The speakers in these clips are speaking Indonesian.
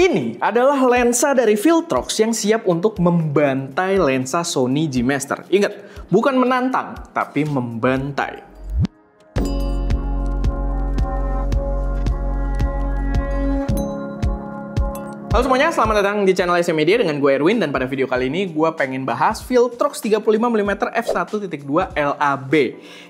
Ini adalah lensa dari Viltrox yang siap untuk membantai lensa Sony G Master. Ingat, bukan menantang, tapi membantai. Halo semuanya, selamat datang di channel SM Media dengan gue Erwin, dan pada video kali ini gue pengen bahas Viltrox 35mm f1.2 LAB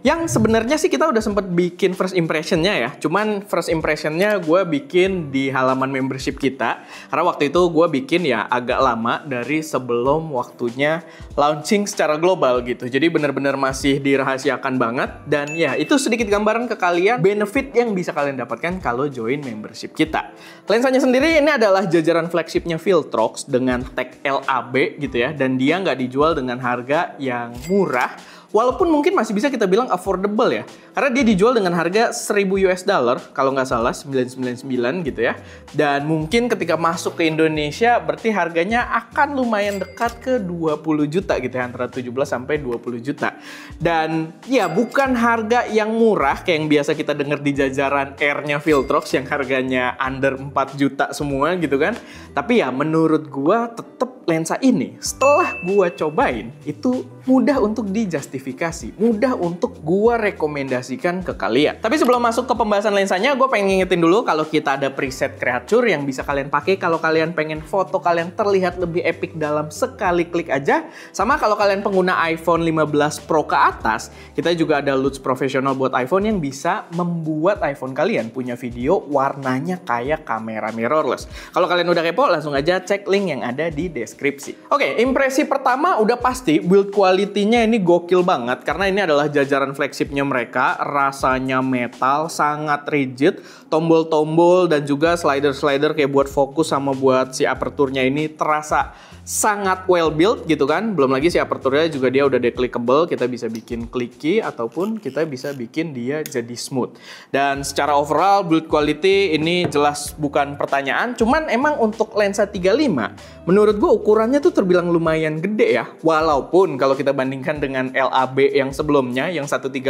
yang sebenarnya sih kita udah sempet bikin first impressionnya ya, cuman first impressionnya gue bikin di halaman membership kita karena waktu itu gue bikin ya agak lama dari sebelum waktunya launching secara global gitu, jadi bener-bener masih dirahasiakan banget. Dan ya itu sedikit gambaran ke kalian benefit yang bisa kalian dapatkan kalau join membership kita. Lensanya sendiri ini adalah jajaran flagshipnya Viltrox dengan tag LAB gitu ya, dan dia nggak dijual dengan harga yang murah, walaupun mungkin masih bisa kita bilang affordable ya, karena dia dijual dengan harga 1000 US dollar kalau nggak salah, 999 gitu ya. Dan mungkin ketika masuk ke Indonesia berarti harganya akan lumayan dekat ke 20 juta gitu ya, antara 17 sampai 20 juta. Dan ya bukan harga yang murah kayak yang biasa kita dengar di jajaran R-nya Viltrox yang harganya under 4 juta semua gitu kan. Tapi ya menurut gua tetap lensa ini setelah gua cobain itu mudah untuk dijustifikasi, mudah untuk gua rekomendasikan ke kalian. Tapi sebelum masuk ke pembahasan lensanya, gue pengen ngingetin dulu kalau kita ada preset Creature yang bisa kalian pakai kalau kalian pengen foto kalian terlihat lebih epic dalam sekali klik aja. Sama kalau kalian pengguna iPhone 15 Pro ke atas, kita juga ada Lux Professional buat iPhone yang bisa membuat iPhone kalian punya video warnanya kayak kamera mirrorless. Kalau kalian udah kepo, langsung aja cek link yang ada di deskripsi. Oke, impresi pertama udah pasti build quality-nya ini gokil banget karena ini adalah jajaran flagshipnya mereka. Rasanya metal, sangat rigid, tombol-tombol dan juga slider-slider kayak buat fokus sama buat si aperturnya ini terasa sangat well built gitu kan. Belum lagi si aperturnya juga dia udah declickable, kita bisa bikin clicky ataupun kita bisa bikin dia jadi smooth. Dan secara overall build quality ini jelas bukan pertanyaan, cuman emang untuk lensa 35 menurut gue ukurannya tuh terbilang lumayan gede ya. Walaupun kalau kita bandingkan dengan LAB yang sebelumnya yang 135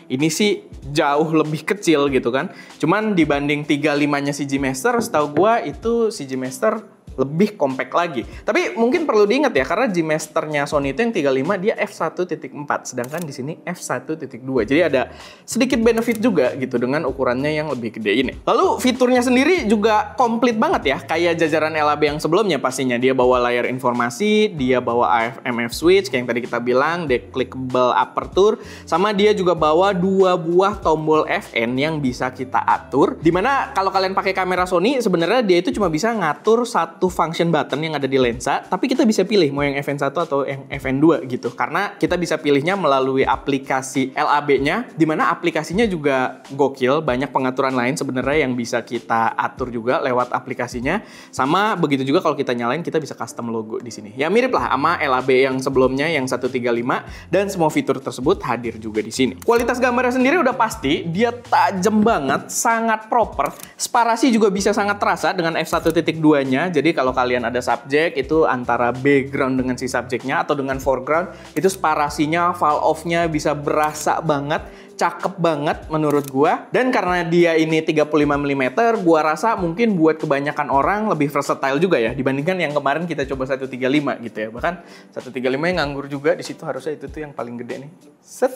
ini sih jauh lebih kecil gitu kan. Cuman dibanding 35-nya si G Master, setahu gue itu si G Master lebih compact lagi. Tapi mungkin perlu diingat ya, karena G Master-nya Sony itu yang 35 dia f1.4, sedangkan di sini f1.2. Jadi ada sedikit benefit juga gitu dengan ukurannya yang lebih gede ini. Lalu fiturnya sendiri juga komplit banget ya, kayak jajaran LAB yang sebelumnya pastinya. Dia bawa layar informasi, dia bawa AF/MF switch kayak yang tadi kita bilang, declickable aperture, sama dia juga bawa 2 buah tombol FN yang bisa kita atur. Dimana kalau kalian pakai kamera Sony sebenarnya dia itu cuma bisa ngatur satu function button yang ada di lensa, tapi kita bisa pilih mau yang FN1 atau yang FN2 gitu, karena kita bisa pilihnya melalui aplikasi LAB-nya, dimana aplikasinya juga gokil, banyak pengaturan lain sebenarnya yang bisa kita atur juga lewat aplikasinya. Sama begitu juga kalau kita nyalain kita bisa custom logo di sini. Ya mirip lah sama LAB yang sebelumnya yang 135, dan semua fitur tersebut hadir juga di sini. Kualitas gambarnya sendiri udah pasti dia tajam banget, sangat proper. Sparasi juga bisa sangat terasa dengan f1.2-nya. Jadi kalau kalian ada subjek itu antara background dengan si subjeknya atau dengan foreground, itu sparasinya, fall off-nya bisa berasa banget, cakep banget menurut gua. Dan karena dia ini 35mm, gua rasa mungkin buat kebanyakan orang lebih versatile juga ya dibandingkan yang kemarin kita coba 135 gitu ya. Bahkan 135 yang nganggur juga di situ, harusnya itu tuh yang paling gede nih. Set,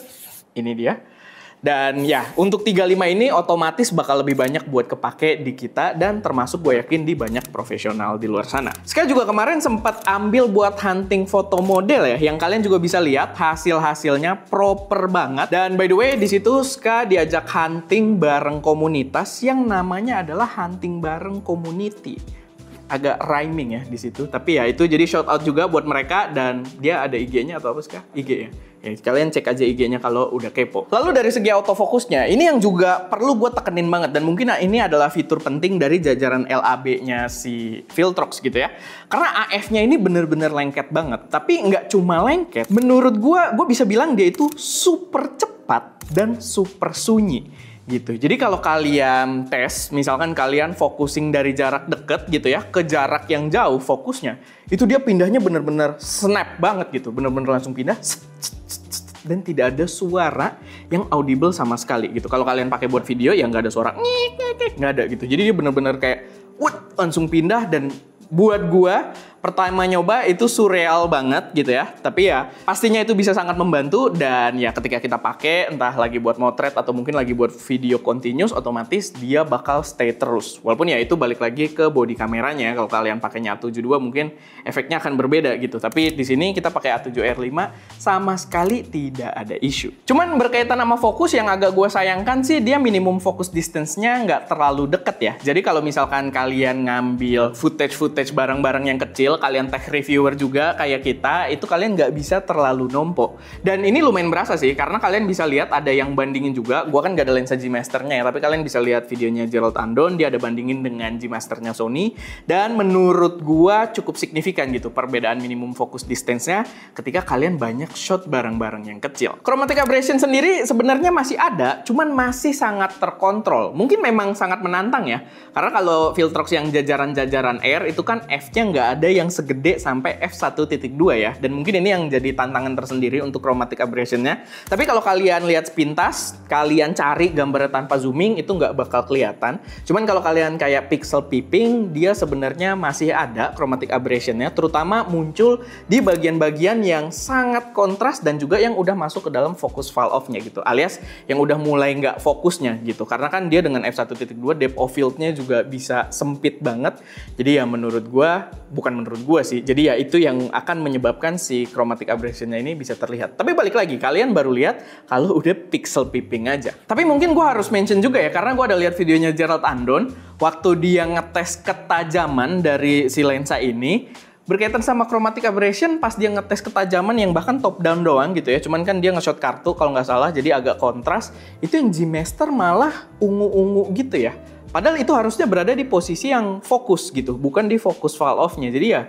ini dia. Dan ya, untuk 35 ini otomatis bakal lebih banyak buat kepake di kita, dan termasuk gue yakin di banyak profesional di luar sana. Ska juga kemarin sempat ambil buat hunting foto model ya, yang kalian juga bisa lihat hasil-hasilnya proper banget. Dan by the way, di situ Ska diajak hunting bareng komunitas yang namanya adalah Hunting Bareng Community. Agak rhyming ya di situ, tapi ya itu jadi shout out juga buat mereka, dan dia ada IG-nya atau apa Ska? IG ya. Ya, kalian cek aja IG-nya kalau udah kepo. Lalu dari segi autofokusnya, ini yang juga perlu gue tekenin banget, dan mungkin ini adalah fitur penting dari jajaran LAB-nya si Viltrox gitu ya. Karena AF-nya ini bener-bener lengket banget. Tapi nggak cuma lengket, menurut gue bisa bilang dia itu super cepat dan super sunyi gitu. Jadi kalau kalian tes, misalkan kalian focusing dari jarak deket gitu ya ke jarak yang jauh fokusnya, itu dia pindahnya bener-bener snap banget gitu, bener-bener langsung pindah dan tidak ada suara yang audible sama sekali gitu. Kalau kalian pakai buat video ya nggak ada suara nggak ada gitu. Jadi dia bener-bener kayak langsung pindah. Dan buat gua pertama nyoba itu surreal banget gitu ya. Tapi ya pastinya itu bisa sangat membantu. Dan ya ketika kita pakai entah lagi buat motret atau mungkin lagi buat video continuous, otomatis dia bakal stay terus. Walaupun ya itu balik lagi ke body kameranya. Kalau kalian pakainya A72 mungkin efeknya akan berbeda gitu. Tapi di sini kita pakai A7R5 sama sekali tidak ada isu. Cuman berkaitan sama fokus yang agak gue sayangkan sih, dia minimum focus distance-nya nggak terlalu deket ya. Jadi kalau misalkan kalian ngambil footage barang-barang yang kecil, kalian tech reviewer juga kayak kita, itu kalian nggak bisa terlalu nompo. Dan ini lumayan berasa sih, karena kalian bisa lihat ada yang bandingin juga. Gua kan nggak ada lensa G-Master-nya ya, tapi kalian bisa lihat videonya Gerald Andon, dia ada bandingin dengan G-Master-nya Sony. Dan menurut gua cukup signifikan gitu perbedaan minimum focus distance-nya ketika kalian banyak shot barang-barang yang kecil. Chromatic aberration sendiri sebenarnya masih ada, cuman masih sangat terkontrol. Mungkin memang sangat menantang ya, karena kalau Viltrox yang jajaran-jajaran Air itu kan F-nya nggak ada yang segede sampai f1.2 ya. Dan mungkin ini yang jadi tantangan tersendiri untuk chromatic aberration-nya. Tapi kalau kalian lihat sepintas, kalian cari gambarnya tanpa zooming, itu nggak bakal kelihatan. Cuman kalau kalian kayak pixel peeping, dia sebenarnya masih ada chromatic aberration-nya, terutama muncul di bagian-bagian yang sangat kontras dan juga yang udah masuk ke dalam focus fall off-nya gitu. Alias yang udah mulai nggak fokusnya gitu. Karena kan dia dengan f1.2 depth of field-nya juga bisa sempit banget. Jadi ya menurut gua, bukan menurut gue sih, jadi ya itu yang akan menyebabkan si chromatic aberration-nya ini bisa terlihat. Tapi balik lagi, kalian baru lihat kalau udah pixel peeping aja. Tapi mungkin gue harus mention juga ya, karena gue ada lihat videonya Gerald Andon waktu dia ngetes ketajaman dari si lensa ini berkaitan sama chromatic aberration. Pas dia ngetes ketajaman yang bahkan top down doang gitu ya, cuman kan dia nge-shot kartu kalau nggak salah, jadi agak kontras. Itu yang G-Master malah ungu-ungu gitu ya. Padahal itu harusnya berada di posisi yang fokus gitu, bukan di fokus fall off-nya. Jadi ya,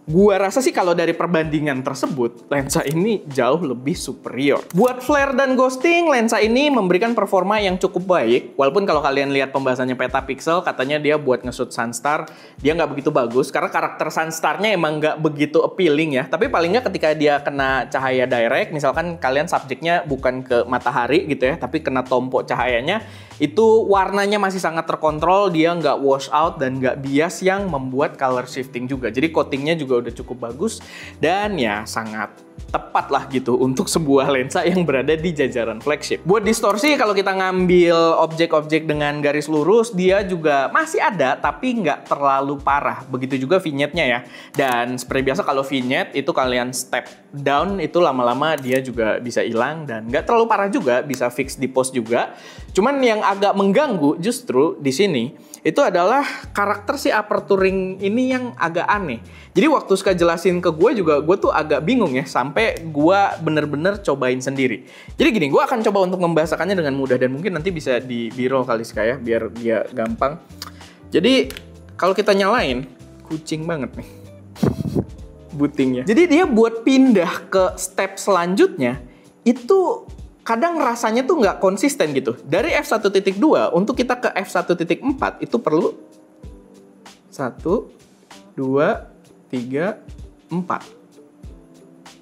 gua rasa sih kalau dari perbandingan tersebut, lensa ini jauh lebih superior. Buat flare dan ghosting, lensa ini memberikan performa yang cukup baik. Walaupun kalau kalian lihat pembahasannya Petapixel, katanya dia buat nge-shoot Sunstar, dia nggak begitu bagus. Karena karakter Sunstar-nya emang nggak begitu appealing ya. Tapi paling nggak ketika dia kena cahaya direct, misalkan kalian subjeknya bukan ke matahari gitu ya, tapi kena tompo cahayanya, itu warnanya masih sangat terkontrol, dia nggak wash out dan nggak bias yang membuat color shifting juga. Jadi coatingnya juga udah cukup bagus dan ya sangat tepat lah gitu untuk sebuah lensa yang berada di jajaran flagship. Buat distorsi, kalau kita ngambil objek-objek dengan garis lurus, dia juga masih ada tapi nggak terlalu parah. Begitu juga vignette-nya ya. Dan seperti biasa kalau vignette itu kalian step down, itu lama-lama dia juga bisa hilang dan nggak terlalu parah juga, bisa fix di pose juga. Cuman yang agak mengganggu justru di sini itu adalah karakter si aperturing ini yang agak aneh. Jadi waktu suka jelasin ke gue juga, gue tuh agak bingung ya, sampai gue bener-bener cobain sendiri. Jadi gini, gue akan coba untuk membahasakannya dengan mudah dan mungkin nanti bisa di B-roll kali sekaya biar dia gampang. Jadi kalau kita nyalain, kucing banget nih bootingnya. Jadi dia buat pindah ke step selanjutnya itu kadang rasanya tuh nggak konsisten gitu. Dari f1.2 untuk kita ke f1.4 itu perlu 1, 2, 3, 4.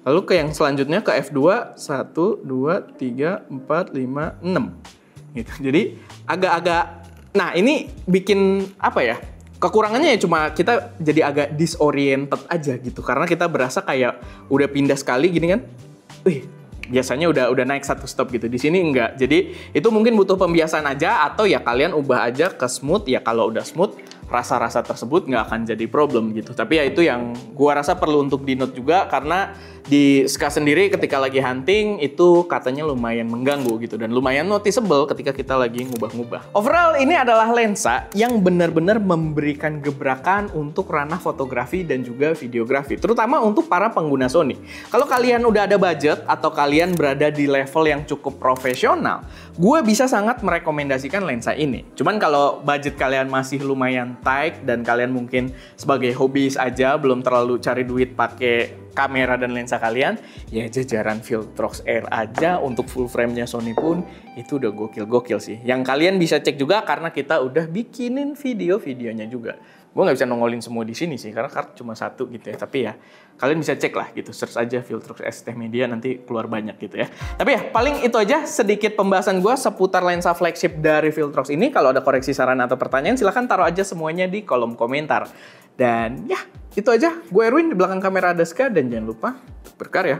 Lalu ke yang selanjutnya ke F2 1, 2, 3, 4, 5, 6 gitu. Jadi agak-agak, nah ini bikin apa ya, kekurangannya ya cuma kita jadi agak disoriented aja gitu, karena kita berasa kayak udah pindah sekali gini kan, biasanya udah naik satu stop gitu. Di sini enggak. Jadi itu mungkin butuh pembiasaan aja, atau ya kalian ubah aja ke smooth. Ya kalau udah smooth, rasa-rasa tersebut nggak akan jadi problem gitu. Tapi ya itu yang gua rasa perlu untuk di note juga, karena di Ska sendiri ketika lagi hunting itu katanya lumayan mengganggu gitu, dan lumayan noticeable ketika kita lagi ngubah-ngubah. Overall ini adalah lensa yang benar-benar memberikan gebrakan untuk ranah fotografi dan juga videografi, terutama untuk para pengguna Sony. Kalau kalian udah ada budget atau kalian berada di level yang cukup profesional, gue bisa sangat merekomendasikan lensa ini. Cuman kalau budget kalian masih lumayan tight dan kalian mungkin sebagai hobis aja, belum terlalu cari duit pakai kamera dan lensa kalian, ya jajaran Viltrox Air aja untuk full frame-nya Sony pun itu udah gokil-gokil sih. Yang kalian bisa cek juga karena kita udah bikinin video-videonya juga. Gue nggak bisa nongolin semua di sini sih, karena kart cuma satu gitu ya. Tapi ya, kalian bisa cek lah gitu, search aja Viltrox ST Media, nanti keluar banyak gitu ya. Tapi ya, paling itu aja sedikit pembahasan gue seputar lensa flagship dari Viltrox ini. Kalau ada koreksi, saran, atau pertanyaan, silahkan taruh aja semuanya di kolom komentar. Dan ya, itu aja. Gue Erwin, di belakang kamera ada Ska, dan jangan lupa berkarya.